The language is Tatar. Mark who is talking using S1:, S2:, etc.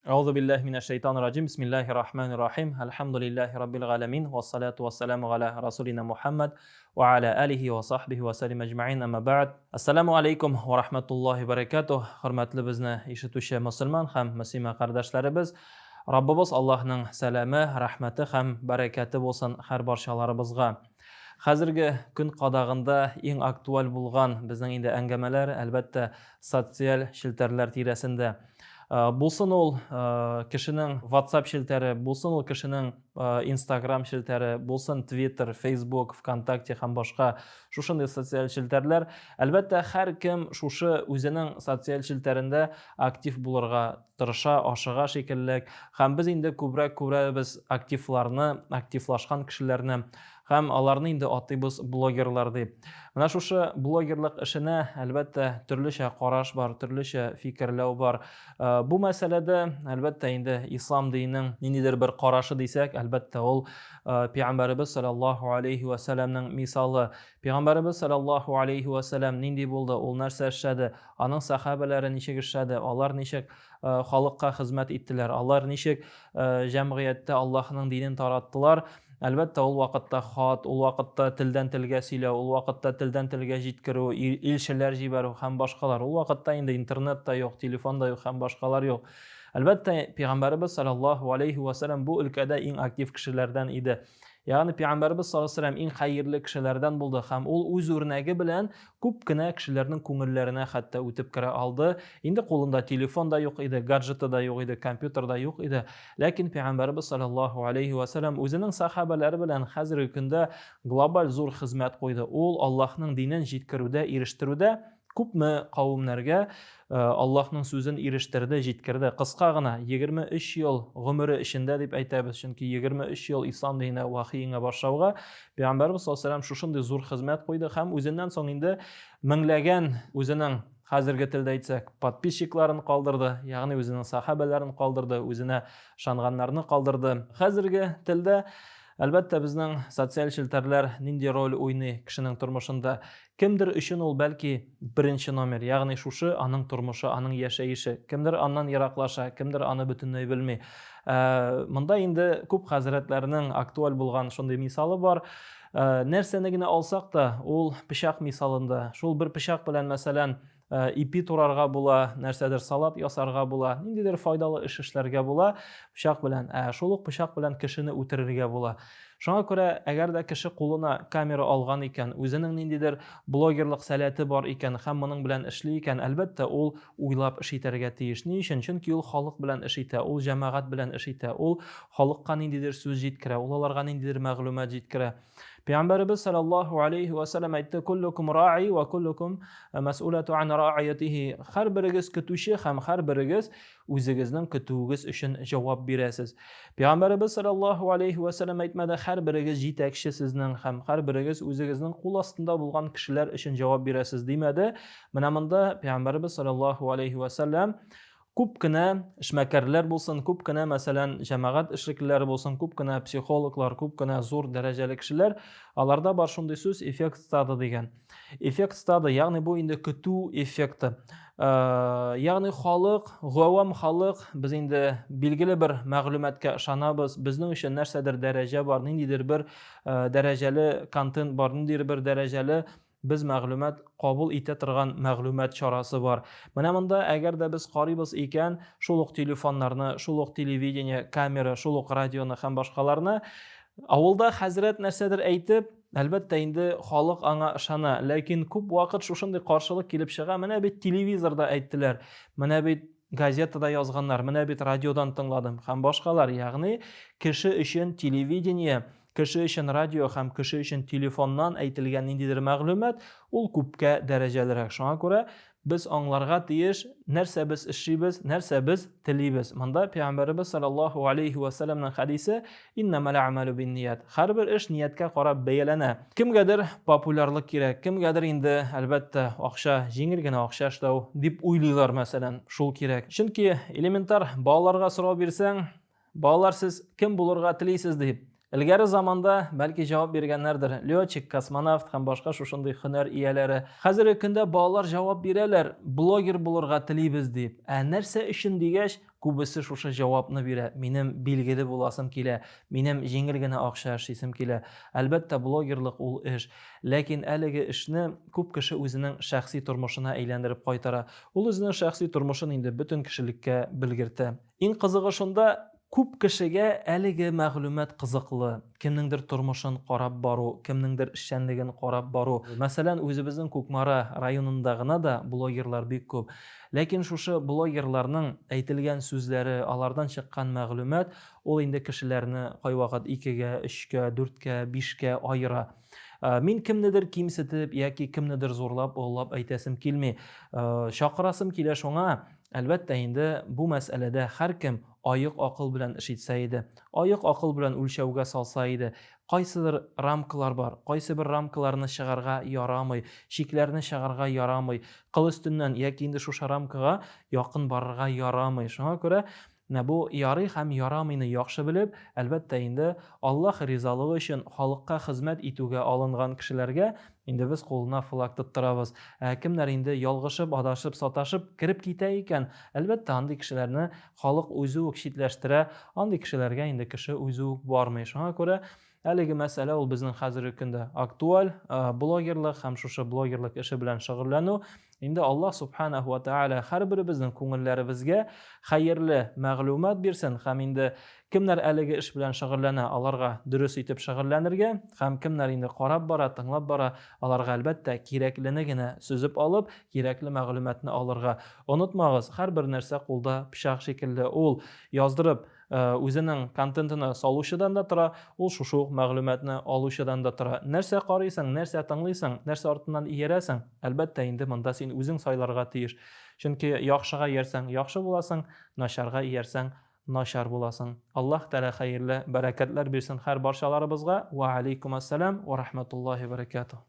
S1: أعوذ بالله من الشيطان الرجيم بسم الله الرحمن الرحيم الحمد لله رب العالمين والصلاة والسلام على رسولنا محمد وعلى آله وصحبه وسلم أجمعين أما بعد Assalamu alaykum va rahmatullohi barakatuh. Hurmatli bizni eshituvchi musulmon ham muslima qardoshlarimiz, Rabbimiz Allohning salami, rahmati ham barakati bo'lsin har barchalarimizga. Hozirgi kun qadag'inda eng aktual bo'lgan bizning endi anglamalar albatta sotsial shelterlar tirasinda. Bo'lsin ol kishining WhatsApp shelteri, bo'lsin ol kishining Instagram shelteri, bo'lsin Twitter, Facebook, VKontakte ham boshqa shunday sotsial shelterlar. Albatta har kim shusha o'zining sotsial shelterida aktiv bo'lishga tirisha, oshiga shekilli. Ham biz endi ko'proq biz aktivlashgan kishilarni ham ularni endi ataymiz blogerlar deb. Mana shusha blogerlik ishini albatta turlicha qarash bor, turlicha fikrlar bor. Bu masalada albatta endi islom dinining nimadir bir qarashi desak, albatta ol payg'ambarimiz sallallohu alayhi va sallamning misoli. Payg'ambarimiz sallallohu alayhi va sallam nindi bo'ldi, ul narsa ishadi, uning sahobalari nechik ishadi, ular nechik xalqqa xizmat etdilar, ular nechik jamiyatda Allohning dinini taratdilar. Albatta ul vaqtda xat, ul vaqtda tildan tilga siylov, ul vaqtda tildan tilga jitkiru, elchilar jibaru ham boshqalar. Ul vaqtda endi internetda yo'q, telefonda yo'q, ham boshqalar yo'q. Albatta payg'ambarimiz sallallohu alayhi va sallam bu o'lkada eng aktiv kishilardan edi. Ya'ni payg'ambarimiz sallallohu alayhi va sallam eng xayrli kishilardan bo'ldi. Ham ul o'z o'rnagi bilan ko'pgina kishilarning ko'ngillarini hatto o'tib kira oldi. Endi qo'lida telefonda yo'q edi, gadjetida yo'q edi, kompyuterda yo'q edi. Lekin payg'ambarimiz sallallohu alayhi va sallam o'zining sahobalari bilan hozirgi kunda global zo'r xizmat qo'ydi. U Allohning dinini yetkazuvda, erishtiruvda ko'pmi qavmlarga Allohning so'zini erishtirdi, yetkazdi. Qisqagina 23 yil umri ishida deb aytamiz, chunki 23 yil islom dinini vahiyinga boshlovga payg'ambarimiz sollallohu alayhi vasallam shunday zo'r xizmat qo'ydi. Ham o'zidan so'ng endi minglagan o'zining hozirgi tilda aytsak podpischiklarini qoldirdi, ya'ni o'zining sahobalarini qoldirdi, o'zini ishonganlarni qoldirdi. Hozirgi tilda albatta bizning sotsial shelterlar nindi rol o'ynaydi kishining turmushida. Kimdir uchun ul balki birinchi nomer, ya'ni shusha aning turmushi, aning yashayishi. Kimdir ondan yiroqlasha, kimdir uni butunlay bilmay. Bunda endi ko'p hazratlarining aktual bo'lgan shunday misoli bor. Narsanigina olsaq da, ul pishoq misolida, shul bir pishoq bilan masalan ipi turarga bo'la, narsadir salat yasarga bo'la, nindidir foydali ishlarga bo'la, pishoq bilan, shuluq pishoq bilan kishini o'tirarga bo'la. Shunga ko'ra, agarda kishi qo'lina kamera olgan ekan, o'zining nindidir blogerlik salati bor ekan, hammaning bilan ishli ekan, albatta ul o'ylab ish etarga tegishli uchun, chunki ul xalq bilan ish eta, ul jamoat bilan ish eta, ul xalqqa nindidir so'z yetkira, ularga nindidir ma'lumot yetkira. Payg'ambarimiz sallallohu alayhi va sallam aytdi: "Kullukum ra'i va kullukum mas'ulatu an ra'iyatihi." Har birigiz kutuvchi ham har birigiz o'zingizning kutuvingiz uchun javob berasiz. Payg'ambarimiz sallallohu alayhi va sallam aytmadi, har birigiz yetakchi sizning ham har birigiz o'zingizning qo'l ostida bo'lgan kishilar uchun javob berasiz demadi. Mana bunda payg'ambarimiz sallallohu alayhi va sallam ko'pgina ishmakarlar bo'lsin, ko'pgina masalan jamoat ishliklari bo'lsin, ko'pgina psixologlar, ko'pgina zo'r darajali kishilar, ularda bor shunday so'z effekt stadi degan. Effekt stadi, ya'ni bu endi kutuv effekti. Ya'ni g'avam xalq biz endi belgili bir ma'lumotga ishonamiz, bizning uchun narsadir daraja bor, nindidir bir darajali kontent bor, nindidir bir darajali biz ma'lumot qabul eta turgan ma'lumot chorasi bor. Mana bunda agarda biz qoriymiz ekan, shuluq telefonlarni, shuluq televideniya, kamera, shuluq radioni ham boshqalarni avvalda hazrat narsadir aytib, albatta endi xalq anga ishona, lekin ko'p vaqt shunday qarshilik kelib chiqa, mana bu televizorda aytdilar, mana bu gazetada yozganlar, mana bu radiodan tingladim, ham boshqalar, ya'ni kishi uchun televideniya, kishi uchun radio ham kishi uchun telefondan aytilgan nindidir ma'lumot ul ko'pga darajaliroq. Shunga ko'ra biz anglarga tegish narsa biz ishlaymiz, narsa biz tiliymiz. Bunda payg'ambarimiz sallallohu alayhi va sallamning hadisi innamal a'malu binniyat. Har bir ish niyatga qarab bayalana. Kimgadir populyarlik kerak, kimgadir endi albatta o'xsha, yengilgina o'xsha ishlaw deb o'ylaylar masalan, shul kerak. Chunki elementar bolalarga so'rab bersang, bolalar siz kim bo'lurga tilaysiz deb Ilgari zamonda balki javob berganlardir. Lyochik, kosmonavt ham boshqa shunday hunar egalari. Hozirgi kunda bolalar javob beradilar, bloger bo'lurga tiliybiz deb. Narsa uchun degach, ko'bisi shusha javobni beradi. Menim belgili bo'lasim kela, menim jengilgina o'xshashim kela. Albatta blogerlik ul ish, lekin haligi ishni ko'p kishi o'zining shaxsiy turmushina aylantirib qo'ytara. U o'zining shaxsiy turmushini endi butun kishilikka bilgirdi. Eng qizig'i shunda, ko'p kishiga haligi ma'lumot qiziqli, kimningdir turmushini qarab boru, kimningdir ishchanligini qarab boru. Masalan, o'zimizning Ko'kmara rayonidagina da blogerlar bek ko'p. Lekin shusha blogerlarning aytilgan so'zlari, ulardan chiqqan ma'lumot ol endi kishilarni qo'y vaqt 2 ga, 3 ga, 4 ga, 5 ga ayira. Men kimnidir kimsitib yoki kimnidir zo'rlab, o'g'lab aytasim kelmay, chaqirasim kela shunga. Albatta endi bu masalada har kim oyiq aql bilan ish etsa edi, oyiq aql bilan o'lchovga solsa edi, qaysidir ramkalar bor, qaysi bir ramkalarni shig'arga yaramay, cheklarni shig'arga yaramay, qilistundan yoki endi shu ramkaga yaqin borga yaramay. Shunga ko'ra bu yori ham yaramayni yaxshi bilib, albatta endi Alloh rizoligi uchun xalqqa xizmat etuvga olingan kishilarga endi biz qo'lina flak tuttiramiz. Kimlar endi yolg'ishib, adashib, sotashib kirib ketay ekan, albatta andi kishilarni xalq o'zi chetlashtiradi, andi kishilarga endi kishi o'zi bormay. Shunga ko'ra haligi masala u bizning hozirgi kunda aktual. Blogerlik ham shusha blogerlik ishi bilan shug'ullanu. Endi Alloh subhanahu va taala har birimizning ko'ngillarimizga xayrli ma'lumot bersin. Ham endi kimlar haligi ish bilan shug'ullana, ularga durust etib shug'ullanirga, ham kimlar endi qarab bora, tinglab bora, ularga albatta kerakligini so'zib olib, kerakli ma'lumotni olirga. Unutmag'iz, har bir narsa qo'lda pishoq shekilli ul yozdirib o'zining kontentini solushidan da tura, ul shu ma'lumotni olushidan da tura. Narsa qaraysan, narsa tinglaysan, narsa ortidan yerasan, albatta endi bunda sen o'zing saylarga tegish. Chunki yaxshiga yersang, yaxshi bo'lasan, nasharga yersang, nashar bo'lasan. Alloh taala xayrli barakatlar bersin har barchalarimizga. Va alaykum assalam va rahmatullohi va barakatuh.